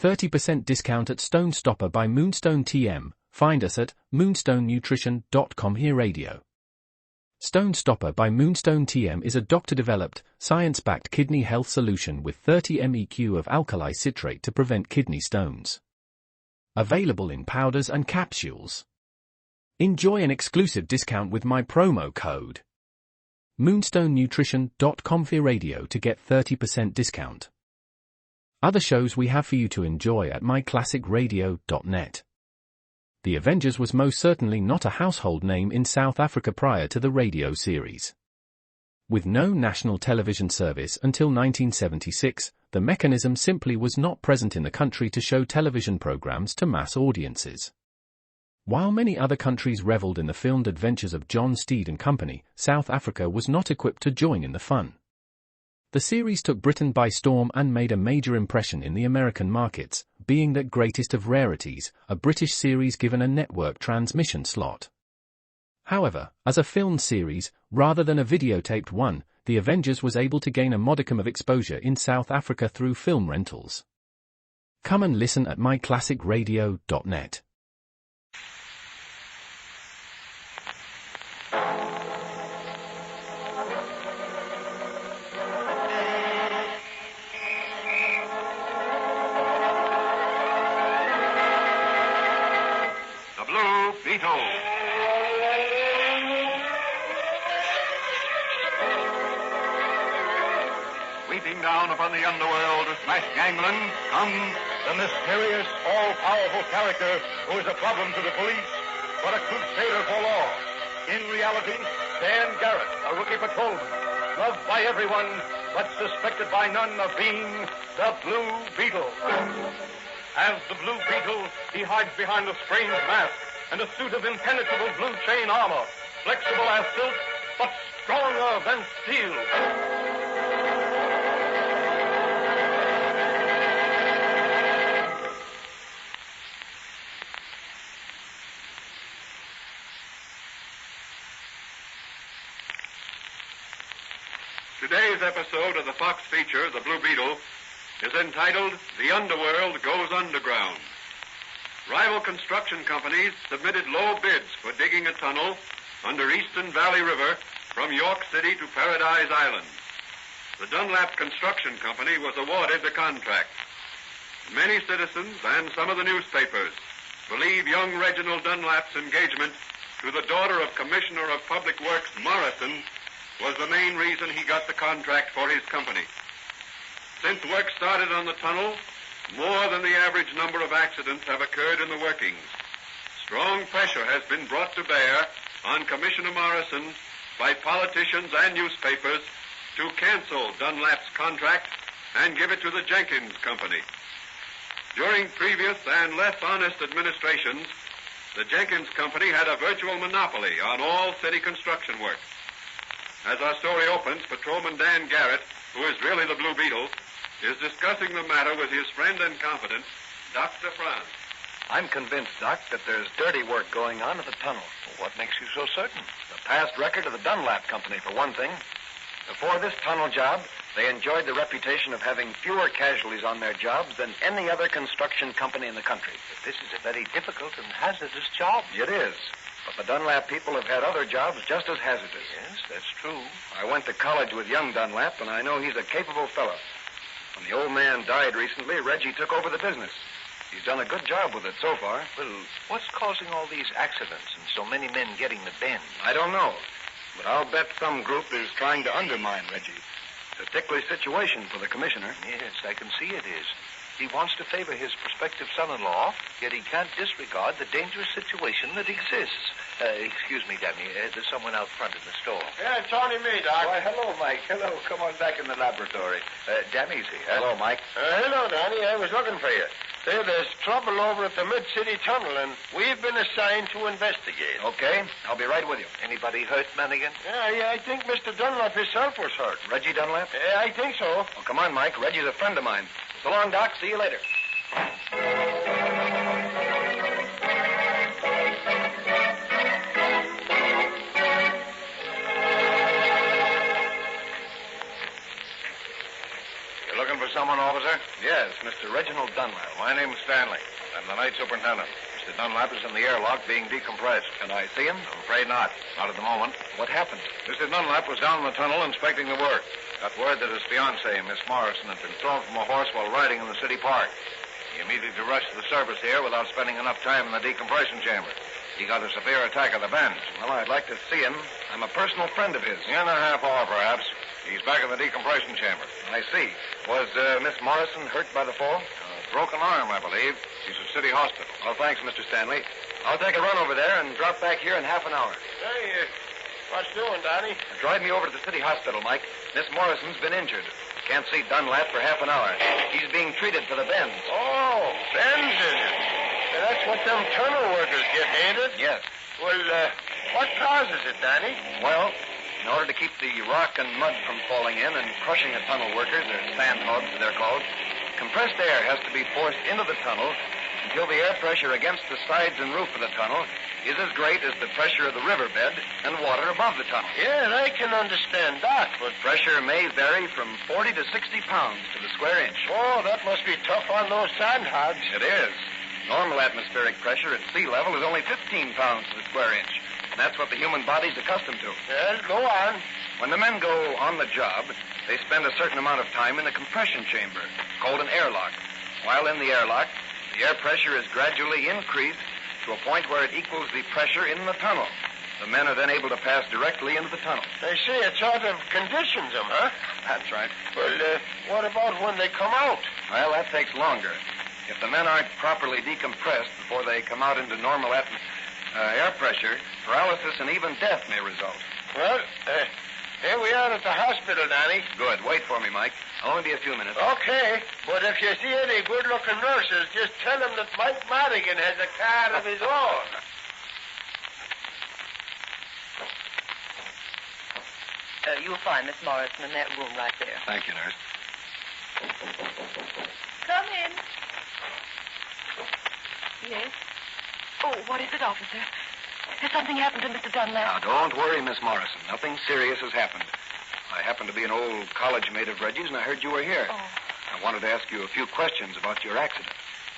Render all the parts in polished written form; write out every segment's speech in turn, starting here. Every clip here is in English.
30% discount at Stone Stopper by Moonstone TM. Find us at moonstonenutrition.com. Here radio. Stone Stopper by Moonstone TM is a doctor-developed, science-backed kidney health solution with 30 MEq of alkali citrate to prevent kidney stones. Available in powders and capsules. Enjoy an exclusive discount with my promo code moonstonenutrition.com. Here radio to get 30% discount. Other shows we have for you to enjoy at myclassicradio.net. The Avengers was most certainly not a household name in South Africa prior to the radio series. With no national television service until 1976, the mechanism simply was not present in the country to show television programs to mass audiences. While many other countries reveled in the filmed adventures of John Steed and Company, South Africa was not equipped to join in the fun. The series took Britain by storm and made a major impression in the American markets, being that greatest of rarities, a British series given a network transmission slot. However, as a filmed series, rather than a videotaped one, The Avengers was able to gain a modicum of exposure in South Africa through film rentals. Come and listen at myclassicradio.net. Beetle. Sweeping down upon the underworld to smash gangland comes the mysterious, all-powerful character who is a problem to the police, but a crusader for law. In reality, Dan Garrett, a rookie patrolman, loved by everyone, but suspected by none of being the Blue Beetle. As the Blue Beetle, he hides behind a strange mask and a suit of impenetrable blue chain armor, flexible as silk, but stronger than steel. Today's episode of the Fox feature, The Blue Beetle, is entitled The Underworld Goes Underground. Rival construction companies submitted low bids for digging a tunnel under Eastern Valley River from York City to Paradise Island. The Dunlap Construction Company was awarded the contract. Many citizens and some of the newspapers believe young Reginald Dunlap's engagement to the daughter of Commissioner of Public Works Morrison was the main reason he got the contract for his company. Since work started on the tunnel, more than the average number of accidents have occurred in the workings. Strong pressure has been brought to bear on Commissioner Morrison by politicians and newspapers to cancel Dunlap's contract and give it to the Jenkins Company. During previous and less honest administrations, the Jenkins Company had a virtual monopoly on all city construction work. As our story opens, Patrolman Dan Garrett, who is really the Blue Beetle, is discussing the matter with his friend and confidant, Dr. Franz. I'm convinced, Doc, that there's dirty work going on at the tunnel. Well, what makes you so certain? The past record of the Dunlap Company, for one thing. Before this tunnel job, they enjoyed the reputation of having fewer casualties on their jobs than any other construction company in the country. But this is a very difficult and hazardous job. It is. But the Dunlap people have had other jobs just as hazardous. Yes, that's true. I went to college with young Dunlap, and I know he's a capable fellow. When the old man died recently, Reggie took over the business. He's done a good job with it so far. Well, what's causing all these accidents and so many men getting the bend? I don't know. But I'll bet some group is trying to undermine Reggie. It's a ticklish situation for the commissioner. Yes, I can see it is. He wants to favor his prospective son-in-law, yet he can't disregard the dangerous situation that exists. Excuse me, Danny. There's someone out front in the store. Yeah, it's only me, Doc. Why, hello, Mike. Hello. Come on back in the laboratory. Danny's here. Hello, Mike. Hello, Danny. I was looking for you. There's trouble over at the Mid-City Tunnel, and we've been assigned to investigate. Okay, I'll be right with you. Anybody hurt, Mannigan? Yeah, I think Mr. Dunlap himself was hurt. Reggie Dunlap? I think so. Oh, come on, Mike. Reggie's a friend of mine. So long, Doc. See you later. You looking for someone? someone, officer? Yes, Mr. Reginald Dunlap. My name's Stanley. I'm the night superintendent. Mr. Dunlap is in the airlock being decompressed. Can I see him? I'm afraid not. Not at the moment. What happened? Mr. Dunlap was down in the tunnel inspecting the work. Got word that his fiancée, Miss Morrison, had been thrown from a horse while riding in the city park. He immediately rushed to the service here without spending enough time in the decompression chamber. He got a severe attack of the bends. Well, I'd like to see him. I'm a personal friend of his. In a half hour, perhaps. He's back in the decompression chamber. I see. Was Miss Morrison hurt by the fall? Broken arm, I believe. She's at City Hospital. Well, thanks, Mr. Stanley. I'll take a run over there and drop back here in half an hour. Hey, what's doing, Donnie? Drive me over to the city hospital, Mike. Miss Morrison's been injured. Can't see Dunlap for half an hour. He's being treated for the bends. Oh, bends, is it? That's what them tunnel workers get, ain't it? Yes. Well, what causes it, Donnie? Well, in order to keep the rock and mud from falling in and crushing the tunnel workers, or sand hogs as they're called, compressed air has to be forced into the tunnel until the air pressure against the sides and roof of the tunnel is as great as the pressure of the riverbed and water above the tunnel. Yeah, I can understand that, but... Pressure may vary from 40 to 60 pounds to the square inch. Oh, that must be tough on those sand hogs. It is. Normal atmospheric pressure at sea level is only 15 pounds to the square inch. And that's what the human body's accustomed to. Well, go on. When the men go on the job, they spend a certain amount of time in the compression chamber, called an airlock. While in the airlock, the air pressure is gradually increased to a point where it equals the pressure in the tunnel. The men are then able to pass directly into the tunnel. They say it sort of conditions them, huh? That's right. Well, what about when they come out? Well, that takes longer. If the men aren't properly decompressed before they come out into normal air pressure, paralysis and even death may result. Well, here we are at the hospital, Danny. Good. Wait for me, Mike. I'll only be a few minutes. Okay, but if you see any good-looking nurses, just tell them that Mike Madigan has a car of his own. You'll find Miss Morrison in that room right there. Thank you, nurse. Come in. Yes? Oh, what is it, officer? Has something happened to Mr. Dunlap? Now, don't worry, Miss Morrison. Nothing serious has happened. I happen to be an old college mate of Reggie's, and I heard you were here. Oh. I wanted to ask you a few questions about your accident.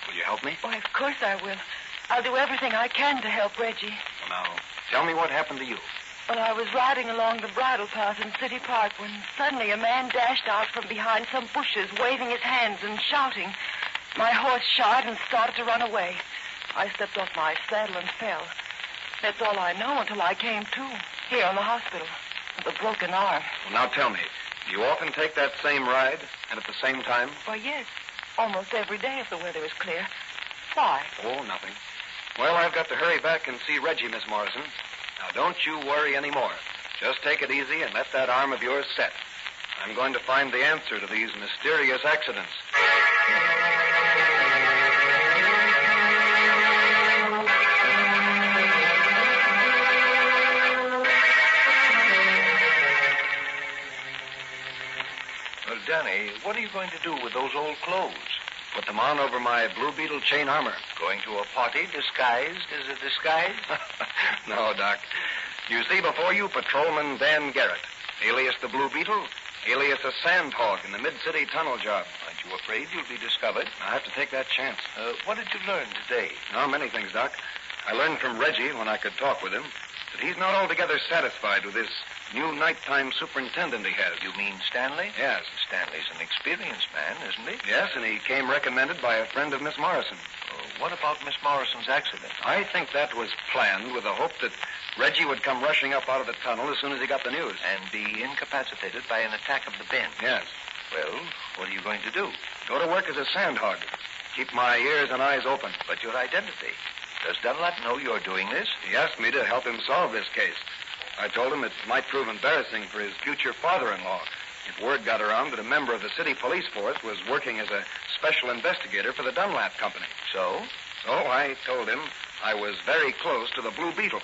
Will you help me? Why, of course I will. I'll do everything I can to help Reggie. Well, now, tell me what happened to you. Well, I was riding along the bridle path in City Park when suddenly a man dashed out from behind some bushes, waving his hands and shouting. My horse shied and started to run away. I stepped off my saddle and fell. That's all I know until I came to, here in the hospital, with a broken arm. Well, now tell me, do you often take that same ride and at the same time? Why, yes. Almost every day if the weather is clear. Why? Oh, nothing. Well, I've got to hurry back and see Reggie, Miss Morrison. Now, don't you worry anymore. Just take it easy and let that arm of yours set. I'm going to find the answer to these mysterious accidents. Well, Danny, what are you going to do with those old clothes? Put them on over my Blue Beetle chain armor. Going to a party disguised as a disguise? No, Doc. You see before you patrolman Dan Garrett, alias the Blue Beetle, alias a sand hog in the mid-city tunnel job. Aren't you afraid you'll be discovered? I have to take that chance. What did you learn today? Oh, many things, Doc. I learned from Reggie, when I could talk with him, that he's not altogether satisfied with this new nighttime superintendent he has. You mean Stanley? Yes. Stanley's an experienced man, isn't he? Yes, and he came recommended by a friend of Miss Morrison. What about Miss Morrison's accident? I think that was planned with the hope that Reggie would come rushing up out of the tunnel as soon as he got the news. And be incapacitated by an attack of the bend? Yes. Well, what are you going to do? Go to work as a sand hog. Keep my ears and eyes open. But your identity? Does Dunlap know you're doing this? He asked me to help him solve this case. I told him it might prove embarrassing for his future father-in-law if word got around that a member of the city police force was working as a special investigator for the Dunlap Company. So? So I told him I was very close to the Blue Beetle,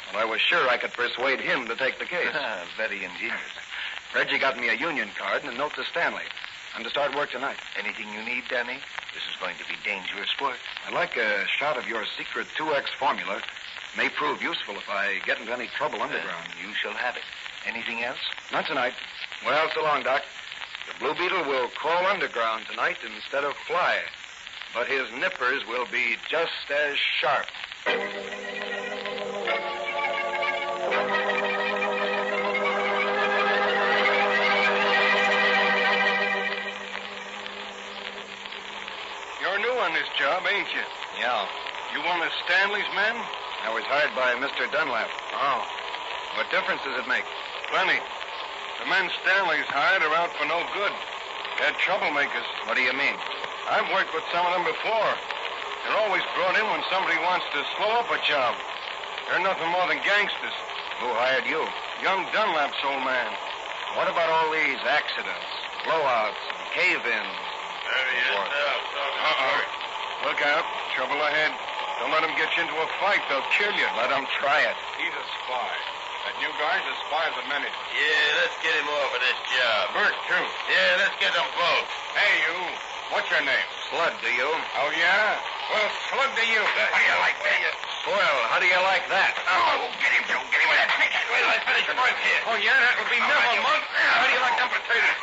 and I was sure I could persuade him to take the case. Very ingenious. Reggie got me a union card and a note to Stanley. I'm to start work tonight. Anything you need, Danny? This is going to be dangerous work. I'd like a shot of your secret 2X formula. May prove useful if I get into any trouble underground. You shall have it. Anything else? Not tonight. Well, so long, Doc. The Blue Beetle will crawl underground tonight instead of fly. But his nippers will be just as sharp. You're new on this job, ain't you? Yeah. You one of Stanley's men? I was hired by Mr. Dunlap. Oh, What difference does it make? plenty. The men Stanley's hired are out for no good. They're troublemakers. What do you mean? I've worked with some of them before. They're always brought in when somebody wants to slow up a job. They're nothing more than gangsters. Who hired you? Young Dunlap's old man. What about all these accidents, blowouts, and cave-ins? There he is. Uh-oh. Look out. Trouble ahead. Don't let them get you into a fight. They'll kill you. Let them try it. He's a spy. That new guy's a spy of the minute. Yeah, let's get him off of this job. Bert, too. Yeah, let's get them both. Hey, you. What's your name? Slug, do you? Oh, yeah? Well, slug to you. How do you like that? Swell, how do you like that? Oh, get him, Joe. Get him with that stick. Wait till I finish work here. Oh, yeah? That would be never, Monk. How do you like them potatoes?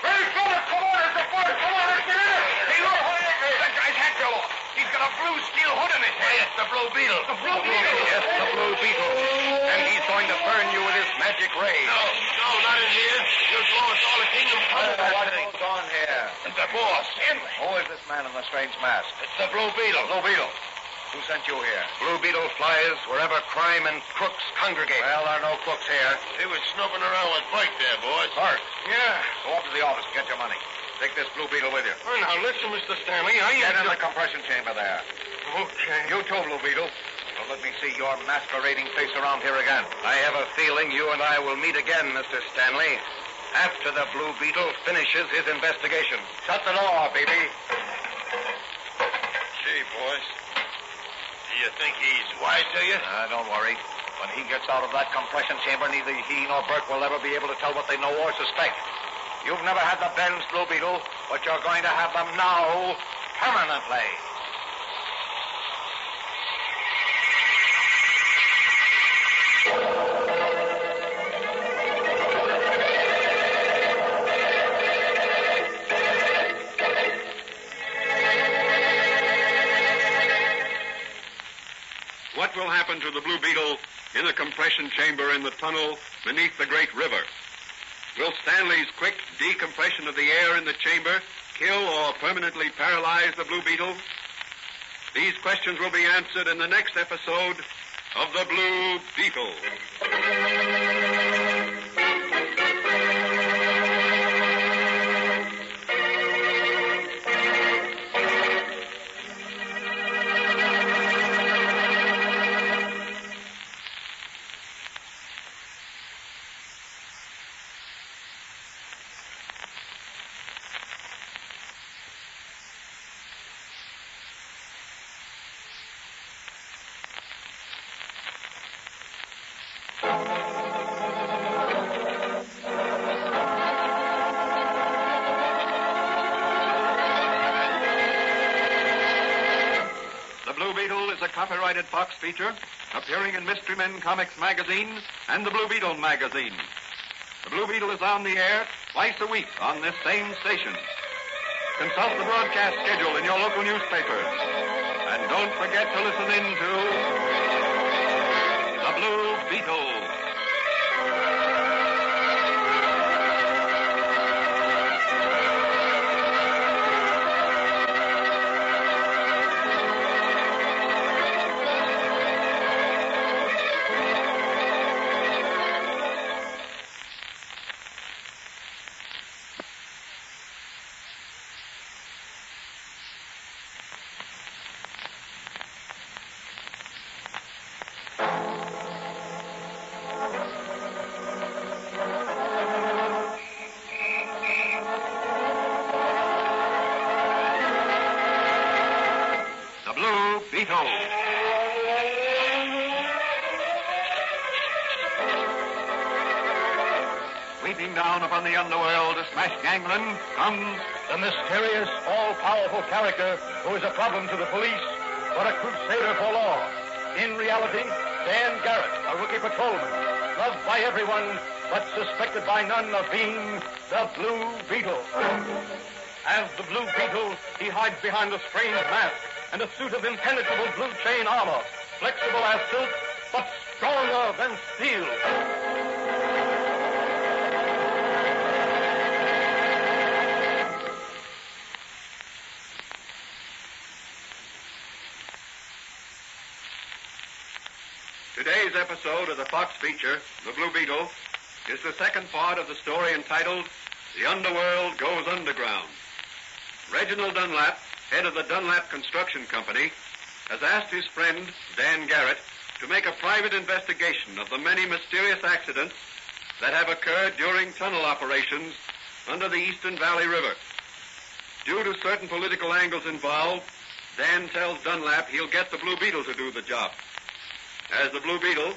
Hey, fella, come on. It's a fight. Come on, let's get in. Hey, look. That guy's hat fell off. He's got a blue steel hood in his head. It's the Blue Beetle. The Blue Beetle? Yes, the Blue Beetle. And he's going to burn you with his magic ray. No, not in here. You'll blow us all the kingdom. What goes on here? It's the boss. Who is this man in the strange mask? It's the Blue Beetle. Blue Beetle. Who sent you here? Blue Beetle flies wherever crime and crooks congregate. Well, there are no crooks here. He was snooping around with Bert there, boys. Bart, Yeah. go up to the office and get your money. Take this Blue Beetle with you. Well, now, listen, Mr. Stanley. I Get ain't... in the compression chamber there. Okay. You too, Blue Beetle. Don't let me see your masquerading face around here again. I have a feeling you and I will meet again, Mr. Stanley, after the Blue Beetle finishes his investigation. Shut the door, baby. Gee, boys. Do you think he's wise to you? Don't worry. When he gets out of that compression chamber, neither he nor Bert will ever be able to tell what they know or suspect. You've never had the bends, Blue Beetle, but you're going to have them now, permanently. What will happen to the Blue Beetle in the compression chamber in the tunnel beneath the great river? Will Stanley's quick decompression of the air in the chamber kill or permanently paralyze the Blue Beetle? These questions will be answered in the next episode of The Blue Beetle. Is a copyrighted Fox feature appearing in Mystery Men Comics magazine and the Blue Beetle magazine. The Blue Beetle is on the air twice a week on this same station. Consult the broadcast schedule in your local newspapers. And don't forget to listen in to the Blue Beetle. Beetle. Sweeping down upon the underworld to smash gangland comes the mysterious, all-powerful character who is a problem to the police, but a crusader for law. In reality, Dan Garrett, a rookie patrolman, loved by everyone but suspected by none of being the Blue Beetle. As the Blue Beetle, he hides behind a strange mask and a suit of impenetrable blue chain armor, flexible as silk, but stronger than steel. Today's episode of the Fox feature, The Blue Beetle, is the second part of the story entitled The Underworld Goes Underground. Reginald Dunlap, head of the Dunlap Construction Company, has asked his friend, Dan Garrett, to make a private investigation of the many mysterious accidents that have occurred during tunnel operations under the Eastern Valley River. Due to certain political angles involved, Dan tells Dunlap he'll get the Blue Beetle to do the job. As the Blue Beetle,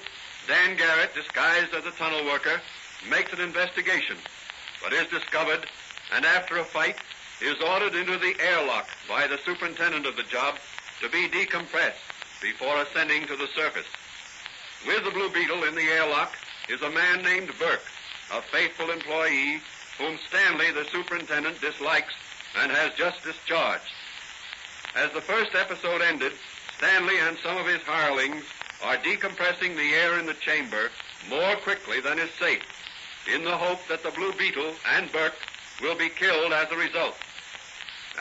Dan Garrett, disguised as a tunnel worker, makes an investigation, but is discovered, and after a fight, is ordered into the airlock by the superintendent of the job to be decompressed before ascending to the surface. With the Blue Beetle in the airlock is a man named Burke, a faithful employee whom Stanley, the superintendent, dislikes and has just discharged. As the first episode ended, Stanley and some of his hirelings are decompressing the air in the chamber more quickly than is safe, in the hope that the Blue Beetle and Burke will be killed as a result.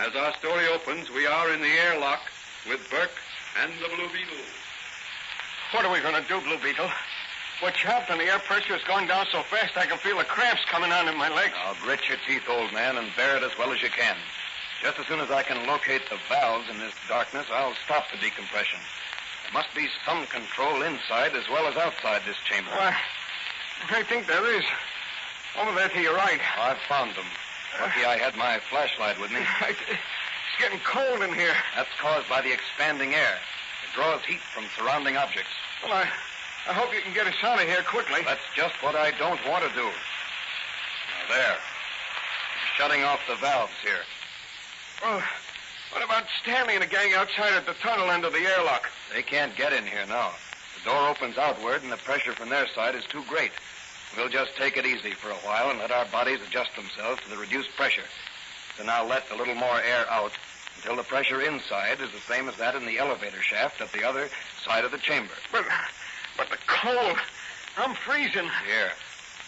As our story opens, we are in the airlock with Burke and the Blue Beetle. What are we going to do, Blue Beetle? We're trapped and the air pressure is going down so fast I can feel the cramps coming on in my legs. Now, grit your teeth, old man, and bear it as well as you can. Just as soon as I can locate the valves in this darkness, I'll stop the decompression. There must be some control inside as well as outside this chamber. Why, I think there is. Over there to your right. I've found them. Lucky I had my flashlight with me. It's getting cold in here. That's caused by the expanding air. It draws heat from surrounding objects. Well, I hope you can get us out of here quickly. That's just what I don't want to do. Now, there. I'm shutting off the valves here. Well, what about Stanley and the gang outside at the tunnel end of the airlock? They can't get in here now. The door opens outward, and the pressure from their side is too great. We'll just take it easy for a while and let our bodies adjust themselves to the reduced pressure. Then I'll let a little more air out until the pressure inside is the same as that in the elevator shaft at the other side of the chamber. But the cold. I'm freezing. Here,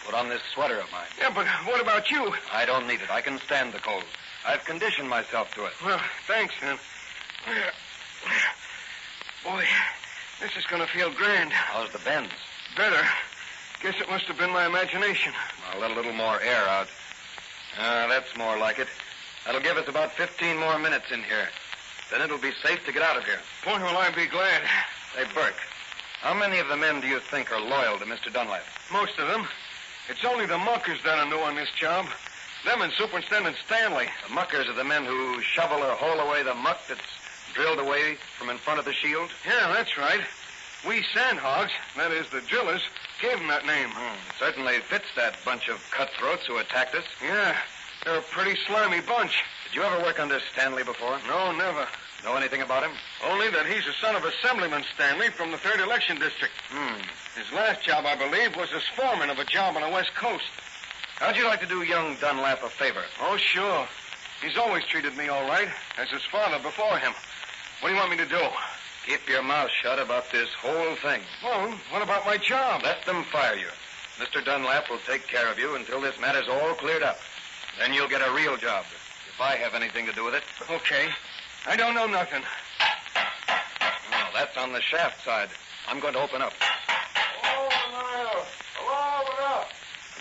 put on this sweater of mine. Yeah, but what about you? I don't need it. I can stand the cold. I've conditioned myself to it. Well, thanks, then. Boy, this is going to feel grand. How's the bends? Better. Guess it must have been my imagination. I'll let a little more air out. That's more like it. That'll give us about 15 more minutes in here. Then it'll be safe to get out of here. Boy, will I be glad. Hey, Burke, how many of the men do you think are loyal to Mr. Dunlap? Most of them. It's only the muckers that are new on this job. Them and Superintendent Stanley. The muckers are the men who shovel or haul away the muck that's drilled away from in front of the shield? Yeah, that's right. We sandhogs, that is, the drillers, gave them that name. It certainly fits that bunch of cutthroats who attacked us. Yeah, they're a pretty slimy bunch. Did you ever work under Stanley before? No, never. Know anything about him? Only that he's the son of Assemblyman Stanley from the 3rd Election District. His last job, I believe, was as foreman of a job on the West Coast. How'd you like to do young Dunlap a favor? Oh, sure. He's always treated me all right, as his father before him. What do you want me to do? Keep your mouth shut about this whole thing. Well, what about my job? Let them fire you. Mr. Dunlap will take care of you until this matter's all cleared up. Then you'll get a real job, if I have anything to do with it. Okay. I don't know nothing. Well, that's on the shaft side. I'm going to open up. Hello, open up.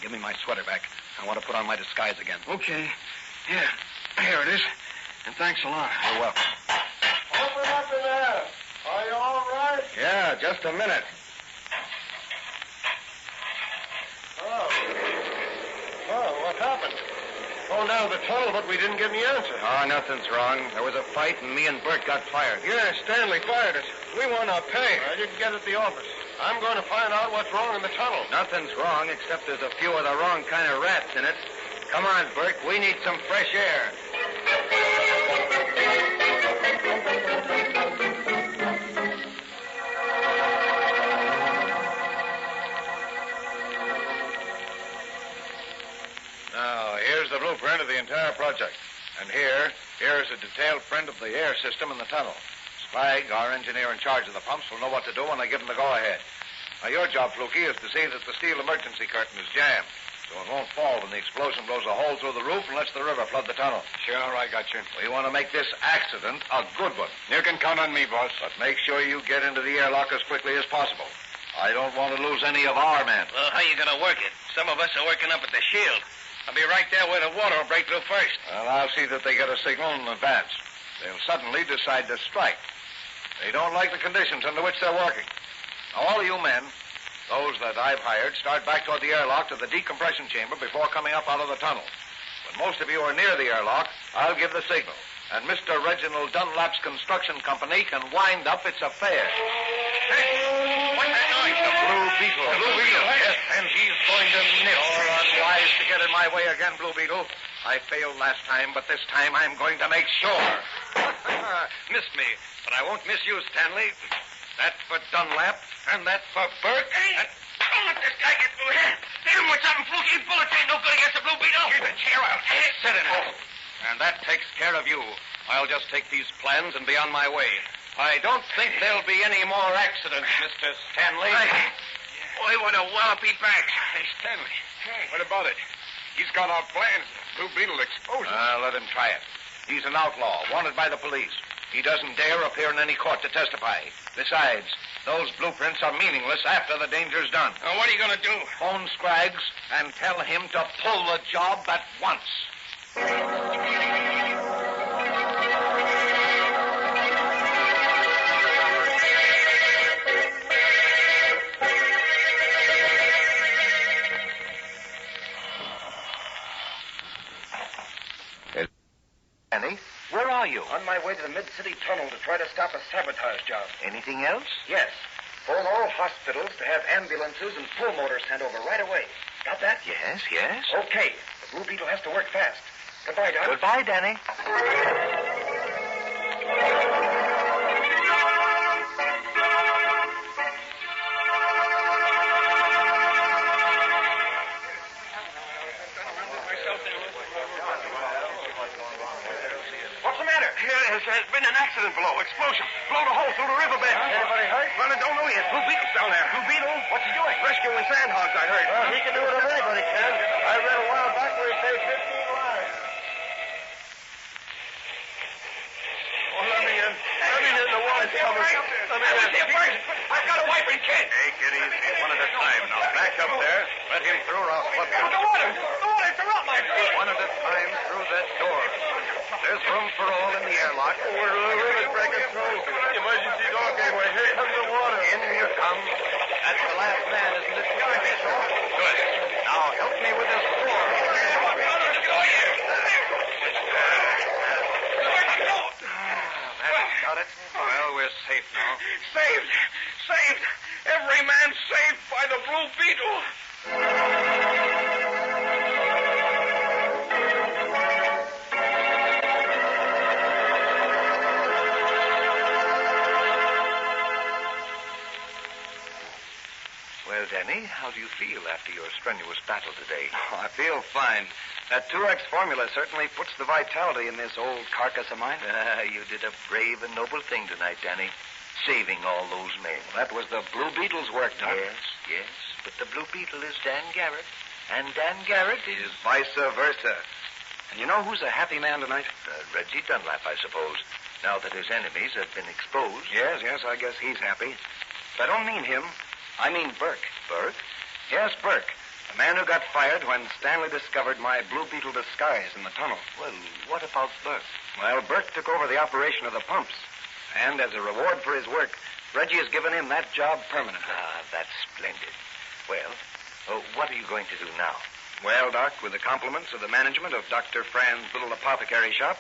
Give me my sweater back. I want to put on my disguise again. Okay. Yeah, here it is. And thanks a lot. You're welcome. Open up in there. Are you all right? Yeah, just a minute. Oh, what happened? Oh, now the tunnel, but we didn't get any answer. Oh, nothing's wrong. There was a fight, and me and Bert got fired. Yeah, Stanley fired us. We want our pay. I didn't get at the office. I'm going to find out what's wrong in the tunnel. Nothing's wrong, except there's a few of the wrong kind of rats in it. Come on, Bert. We need some fresh air. the air system in the tunnel. Sprague, our engineer in charge of the pumps, will know what to do when I give him the go-ahead. Now, your job, Fluky, is to see that the steel emergency curtain is jammed, so it won't fall when the explosion blows a hole through the roof and lets the river flood the tunnel. Sure, I got you. We want to make this accident a good one. You can count on me, boss. But make sure you get into the airlock as quickly as possible. I don't want to lose any of our men. Well, how you going to work it? Some of us are working up at the shield. I'll be right there where the water will break through first. Well, I'll see that they get a signal in advance. They'll suddenly decide to strike. They don't like the conditions under which they're working. Now, all of you men, those that I've hired, start back toward the airlock to the decompression chamber before coming up out of the tunnel. When most of you are near the airlock, I'll give the signal, and Mr. Reginald Dunlap's construction company can wind up its affair. Hey, what's that noise? The Blue Beetle. The Blue Beetle, Yes, and he's going to nip. You're unwise to get in my way again, Blue Beetle. I failed last time, but this time I'm going to make sure. Missed me, but I won't miss you, Stanley. That for Dunlap, and that for Burke. Hey, don't let this guy get through here. Hit him with something, Fluky. Bullets ain't no good against the Blue Beetle. Get the chair out. Sit in it. And that takes care of you. I'll just take these plans and be on my way. I don't think there'll be any more accidents, Mr. Stanley. Boy, what a wallop he backs. Hey, Stanley. What about it? He's got our plans. Blue Beetle exposure. Let him try it. He's an outlaw, wanted by the police. He doesn't dare appear in any court to testify. Besides, those blueprints are meaningless after the danger's done. Now, what are you going to do? Phone Scraggs and tell him to pull the job at once. Annie, where are you? On my way to the Mid-City Tunnel to try to stop a sabotage job. Anything else? Yes. Phone all hospitals to have ambulances and pull motors sent over right away. Got that? Yes, yes. Okay. The Blue Beetle has to work fast. Goodbye, Doc. Goodbye, Danny. What's the matter? There's been an accident below. Explosion. Blown a hole through the riverbed. Anybody hurt? Well, I don't know yet. Blue Beetle's down there. Blue Beetle? What's he doing? Rescuing sandhogs, I heard. Well, he can do it if anybody can. I read a while back where he saved 15 lives. Oh, let me in. Let me in. The water's coming. Let me in. Here first. I've got a wife and kid. Take it easy, one at a time. Now, back up there. Let him through or I'll flip you. The water. The water's around my feet. One at a time through that door. There's room for all in the airlock. The river's breaking through. The emergency door gave way. Here comes the water. In you come. That's the last man, isn't it? Good. Now, help me with this floor. That's got it. Well, we're safe now. Saved. Saved. Every man saved by the Blue Beetle. Well, Danny, how do you feel after your strenuous battle today? I feel fine. That 2X formula certainly puts the vitality in this old carcass of mine. You did a brave and noble thing tonight, Danny. Saving all those men. That was the Blue Beetle's work, Doc. Yes. But the Blue Beetle is Dan Garrett. And Dan Garrett is Vice versa. And you know who's a happy man tonight? Reggie Dunlap, I suppose. Now that his enemies have been exposed. Yes, I guess he's happy. But I don't mean him. I mean Burke. Burke? Yes, Burke. The man who got fired when Stanley discovered my Blue Beetle disguise in the tunnel. Well, what about Burke? Well, Burke took over the operation of the pumps. And as a reward for his work, Reggie has given him that job permanently. Ah, that's splendid. Well, what are you going to do now? Well, Doc, with the compliments of the management of Dr. Franz's little apothecary shop,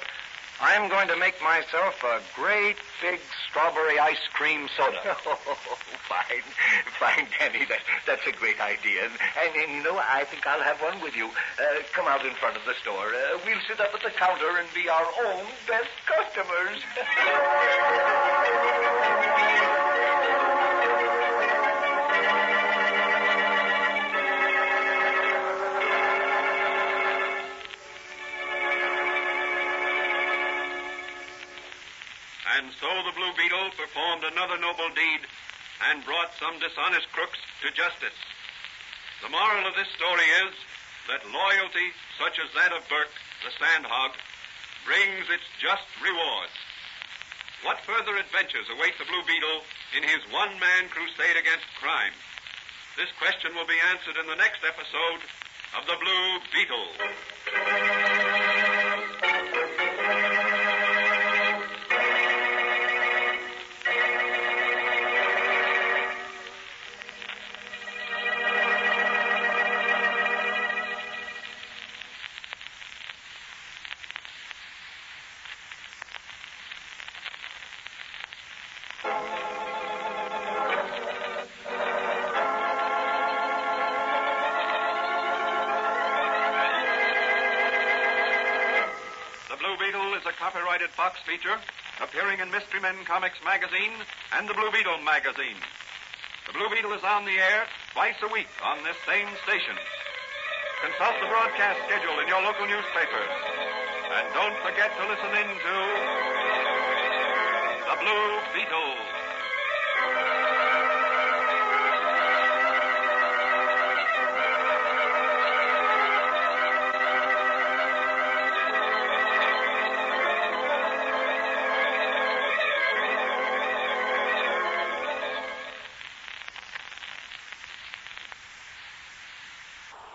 I'm going to make myself a great big strawberry ice cream soda. Fine, Danny. That's a great idea. And you know, I think I'll have one with you. Come out in front of the store. We'll sit up at the counter and be our own best customers. so the Blue Beetle performed another noble deed and brought some dishonest crooks to justice. The moral of this story is that loyalty, such as that of Burke, the sandhog, brings its just rewards. What further adventures await the Blue Beetle in his one-man crusade against crime? This question will be answered in the next episode of the Blue Beetle. Copyrighted Fox feature appearing in Mystery Men Comics magazine and the Blue Beetle magazine. The Blue Beetle is on the air twice a week on this same station. Consult the broadcast schedule in your local newspapers. And don't forget to listen in to the Blue Beetle.